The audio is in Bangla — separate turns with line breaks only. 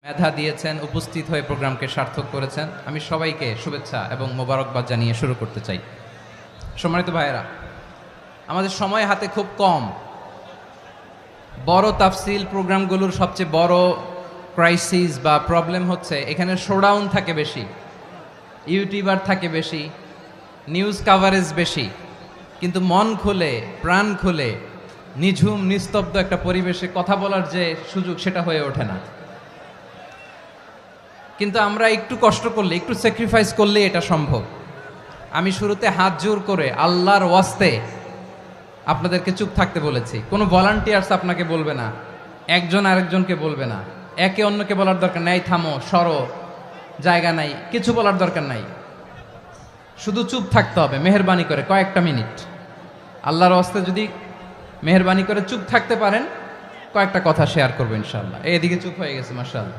মেধা দিয়েছেন, উপস্থিত হয়ে প্রোগ্রামকে সার্থক করেছেন। আমি সবাইকে শুভেচ্ছা এবং মোবারকবাদ জানিয়ে শুরু করতে চাই। সম্মানিত ভাইয়েরা, আমাদের সময় হাতে খুব কম। বড় তাফসিল প্রোগ্রামগুলোর সবচেয়ে বড় ক্রাইসিস বা প্রবলেম হচ্ছে এখানে শোডাউন থাকে বেশি, ইউটিউবার থাকে বেশি, নিউজ কাভারেজ বেশি, কিন্তু মন খুলে প্রাণ খুলে নিঝুম নিস্তব্ধ একটা পরিবেশে কথা বলার যে সুযোগ সেটা হয়ে ওঠে না। কিন্তু আমরা একটু কষ্ট করলে, একটু স্যাক্রিফাইস করলে এটা সম্ভব। আমি শুরুতে হাত জোর করে আল্লাহর ওয়াস্তে আপনাদেরকে চুপ থাকতে বলেছি। কোনো ভলান্টিয়ার্স আপনাকে বলবে না, একজন আরেকজনকে বলবে না, একে অন্যকে বলার দরকার নাই, থামো সরো, জায়গা নাই, কিছু বলার দরকার নাই। শুধু চুপ থাকতে হবে মেহেরবানি করে কয়েকটা মিনিট। আল্লাহর ওয়াস্তে যদি মেহেরবানি করে চুপ থাকতে পারেন, কয়েকটা কথা শেয়ার করবো ইনশাআল্লাহ। এদিকে চুপ হয়ে গেছে মাশাআল্লাহ।